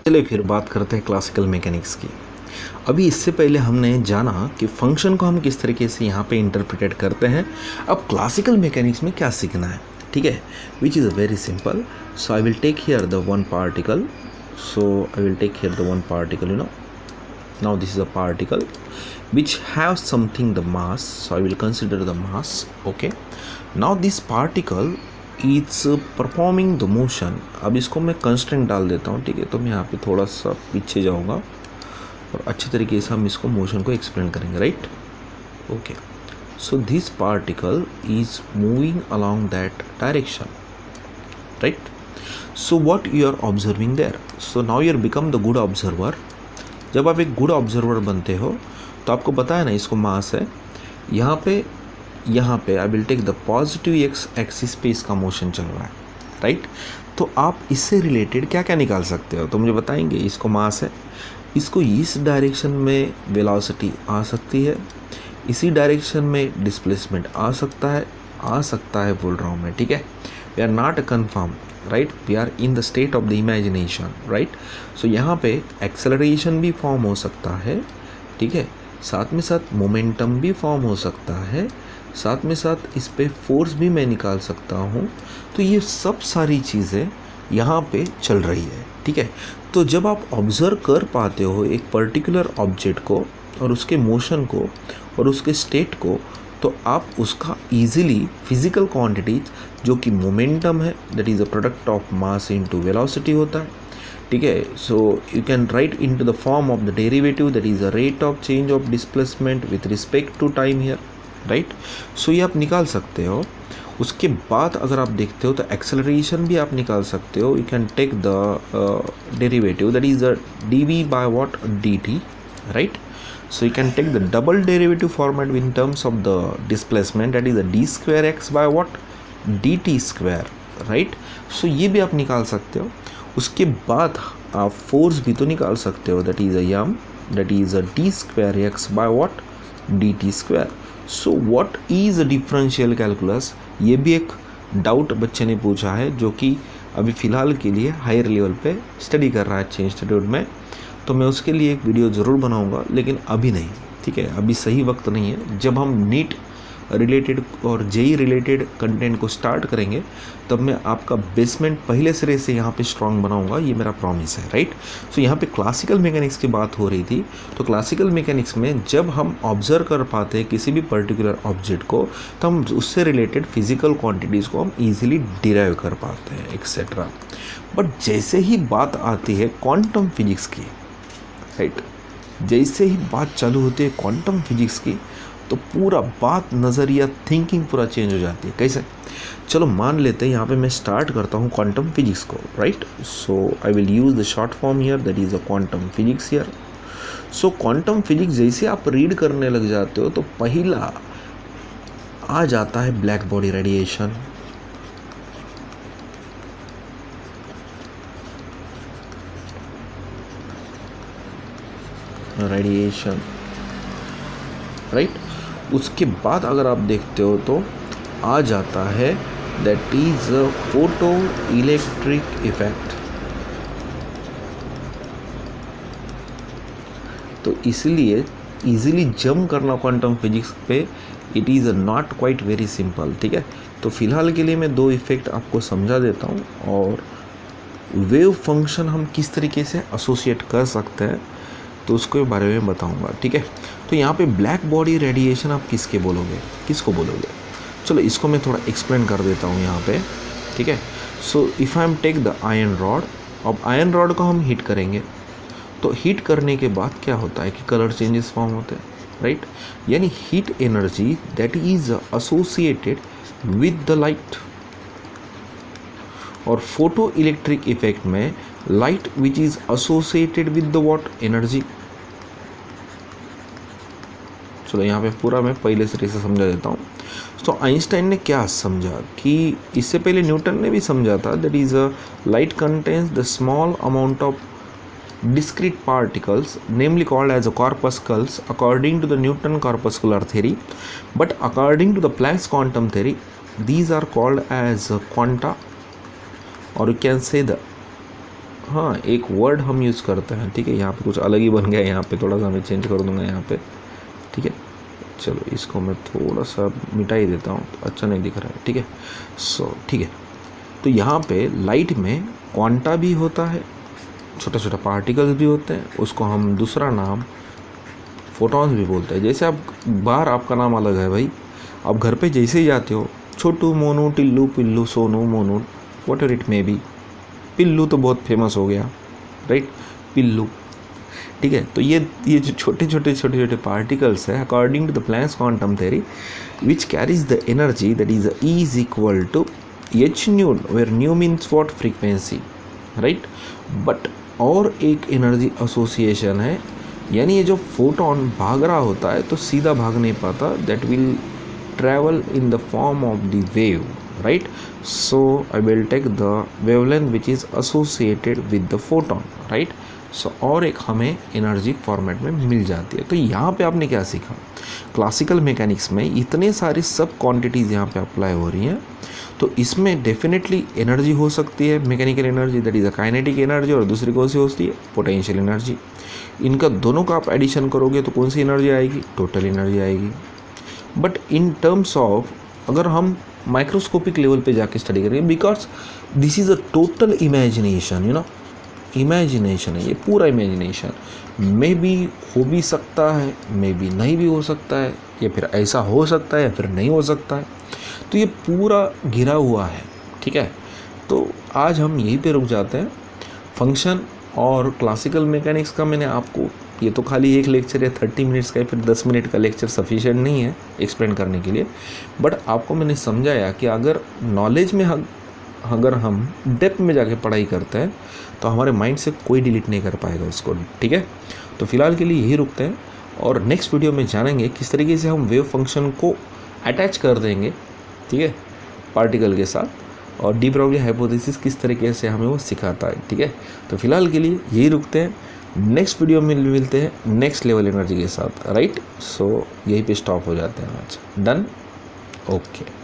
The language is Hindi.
चलिए फिर बात करते हैं क्लासिकल मैकेनिक्स की। अभी इससे पहले हमने जाना कि फंक्शन को हम किस तरीके से यहाँ पे इंटरप्रिटेट करते हैं। अब क्लासिकल मैकेनिक्स में क्या सीखना है, ठीक है, which is a very simple. So I will take here the one particle, you know. Now this is a particle which has something the mass, so I will consider the mass. Okay, now this particle is performing the motion. अब इसको मैं कंस्ट्रेंट डाल देता हूँ, ठीक है। तो मैं यहाँ पे थोड़ा सा पीछे जाऊँगा और अच्छे तरीके से हम इसको मोशन को एक्सप्लेन करेंगे, right. Okay, so this particle is moving along that direction, right? So what you are observing there? So now you become the good observer. जब आप एक गुड ऑब्जर्वर बनते हो तो आपको पता है ना, इसको मास है, यहाँ पे I will take the positive x axis पे इसका मोशन चल रहा है, राइट। तो आप इससे रिलेटेड क्या क्या निकाल सकते हो, तो मुझे बताएंगे। इसको मास है, इसको इस डायरेक्शन में वेलोसिटी आ सकती है, इसी डायरेक्शन में डिस्प्लेसमेंट आ सकता है बोल रहा हूँ मैं, ठीक है। We are not confirm, right, we are in the state of the imagination, right. So यहाँ पे एक्सेलरेशन भी फॉर्म हो सकता है, ठीक है, साथ में साथ मोमेंटम भी फॉर्म हो सकता है, साथ में साथ इस पे फोर्स भी मैं निकाल सकता हूँ। तो ये सब सारी चीज़ें यहाँ पे चल रही है, ठीक है। तो जब आप ऑब्ज़र्व कर पाते हो एक पर्टिकुलर ऑब्जेक्ट को और उसके मोशन को और उसके स्टेट को, तो आप उसका ईजिली फिजिकल क्वांटिटीज जो कि मोमेंटम है, that is a product of mass into velocity होता है, ठीक है। So you can write into the form of the derivative, that is a rate of change of displacement with respect to time here, right. So ये आप निकाल सकते हो। उसके बाद अगर आप देखते हो तो एक्सेलरेशन भी आप निकाल सकते हो। You can take the derivative, that is a dv by what dt, right. So you can take the double derivative format in terms of the displacement, that is the d square x by what dt square, right. So ये भी आप निकाल सकते हो। उसके बाद आप फोर्स भी तो निकाल सकते हो, that is a m, that is a d square x by what dt square. So what is a differential calculus, ये भी एक डाउट बच्चे ने पूछा है, जो कि अभी फ़िलहाल के लिए हायर लेवल पे स्टडी कर रहा है अच्छे इंस्टीट्यूट में। तो मैं उसके लिए एक वीडियो ज़रूर बनाऊंगा, लेकिन अभी नहीं, ठीक है। अभी सही वक्त नहीं है। जब हम नीट रिलेटेड और जेई रिलेटेड कंटेंट को स्टार्ट करेंगे तब मैं आपका बेसमेंट पहले सिरे से यहाँ पे स्ट्रांग बनाऊंगा, ये मेरा प्रॉमिस है, राइट। सो यहाँ पे क्लासिकल मैकेनिक्स की बात हो रही थी। तो क्लासिकल मैकेनिक्स में जब हम ऑब्जर्व कर पाते हैं किसी भी पर्टिकुलर ऑब्जेक्ट को, तो हम उससे रिलेटेड फिजिकल क्वांटिटीज़ को हम ईजिली डिराइव कर पाते हैं, एक्सेट्रा। बट जैसे ही बात आती है क्वांटम फिजिक्स की, राइट, जैसे ही बात चालू होती है क्वांटम फिजिक्स की, तो पूरा बात, नज़रिया, थिंकिंग पूरा चेंज हो जाती है। कैसे? चलो मान लेते हैं यहाँ पे मैं स्टार्ट करता हूँ क्वांटम फिजिक्स को, right. So I will use the short form here, that is a quantum physics here. So quantum physics जैसे आप रीड करने लग जाते हो तो पहला आ जाता है ब्लैक बॉडी रेडिएशन, राइट। उसके बाद अगर आप देखते हो तो आ जाता है that is photo electric effect. तो इसलिए इजीली जंप करना क्वांटम फिजिक्स पे, it is not quite very simple, ठीक है। तो फिलहाल के लिए मैं दो इफेक्ट आपको समझा देता हूँ और वेव फंक्शन हम किस तरीके से एसोसिएट कर सकते हैं तो उसके बारे में बताऊंगा, ठीक है। तो यहाँ पे ब्लैक बॉडी रेडिएशन आप किसको बोलोगे? चलो इसको मैं थोड़ा एक्सप्लेन कर देता हूँ यहाँ पे, ठीक है। So if I am take the iron rod, अब आयरन रॉड को हम हीट करेंगे, तो हीट करने के बाद क्या होता है कि कलर चेंजेस फॉर्म होते हैं, राइट। यानी heat energy that is associated with the light. और फोटो इलेक्ट्रिक इफेक्ट में light which is associated with the what energy. चलो यहाँ पे पूरा मैं पहले से समझा देता हूँ। तो आइंस्टाइन ने क्या समझा कि इससे पहले न्यूटन ने भी समझा था, that is a light contains the small amount of discrete particles, namely called as corpuscles, according to the Newton corpuscular theory. But according to the Planck's quantum theory, these are called as quanta, or you can say the हाँ एक वर्ड हम यूज़ करते हैं, ठीक है, यहाँ पे कुछ अलग ही बन गया है, यहाँ पे थोड़ा सा मैं चेंज कर दूंगा यहाँ पे, ठीक है। चलो इसको मैं थोड़ा सा मिटा ही देता हूँ, तो अच्छा नहीं दिख रहा है, ठीक है। सो ठीक है, तो यहाँ पे लाइट में क्वांटा भी होता है, छोटा छोटा पार्टिकल्स भी होते हैं, उसको हम दूसरा नाम फोटॉन्स भी बोलते हैं। जैसे आप बाहर आपका नाम अलग है भाई, आप घर पे जैसे ही जाते हो, छोटू मोनू टिल्लू पिल्लू Sonu Monu what ever it may be, पिल्लू तो बहुत फेमस हो गया, राइट, पिल्लू, ठीक है। तो ये जो छोटे छोटे पार्टिकल्स है, according to the Planck's quantum theory, which carries the energy that is equal to H nu, where nu means what, frequency, right. But और एक एनर्जी एसोसिएशन है, यानी ये जो फोटोन भाग रहा होता है तो सीधा भाग नहीं पाता, that will travel in the form of the wave, right. So I will take the wavelength which is associated with the photon, right. So और एक हमें एनर्जी फॉर्मेट में मिल जाती है। तो यहाँ पे आपने क्या सीखा, क्लासिकल मैकेनिक्स में इतने सारे सब क्वांटिटीज़ यहाँ पे अप्लाई हो रही हैं, तो इसमें डेफिनेटली एनर्जी हो सकती है, mechanical energy that is a kinetic energy, और दूसरी कौन सी होती है, पोटेंशियल एनर्जी। इनका दोनों का आप एडिशन करोगे तो कौन सी एनर्जी आएगी, टोटल एनर्जी आएगी। बट इन टर्म्स ऑफ अगर हम माइक्रोस्कोपिक लेवल पे जाके स्टडी करेंगे, because this is a total imagination, you know, imagination है ये, पूरा इमेजिनेशन, मे बी हो भी सकता है, मे बी नहीं भी हो सकता है, या फिर ऐसा हो सकता है या फिर नहीं हो सकता है, तो ये पूरा घिरा हुआ है, ठीक है। तो आज हम यहीं पे रुक जाते हैं। फंक्शन और क्लासिकल मैकेनिक्स का मैंने आपको, ये तो खाली एक लेक्चर या 30 मिनट्स का या फिर 10 मिनट का लेक्चर सफिशिएंट नहीं है एक्सप्लेन करने के लिए, बट आपको मैंने समझाया कि अगर नॉलेज में अगर हम डेप्थ में जाके पढ़ाई करते हैं तो हमारे माइंड से कोई डिलीट नहीं कर पाएगा उसको, ठीक है। तो फिलहाल के लिए यही रुकते हैं, और नेक्स्ट वीडियो में जानेंगे किस तरीके से हम वेव फंक्शन को अटैच कर देंगे, ठीक है, पार्टिकल के साथ, और डी ब्रॉगली हाइपोथेसिस किस तरीके से हमें वो सिखाता है, ठीक है। तो फिलहाल के लिए यही रुकते हैं, नेक्स्ट वीडियो में मिलते हैं नेक्स्ट लेवल एनर्जी के साथ, राइट। सो यहीं पे स्टॉप हो जाते हैं आज, डन, ओके।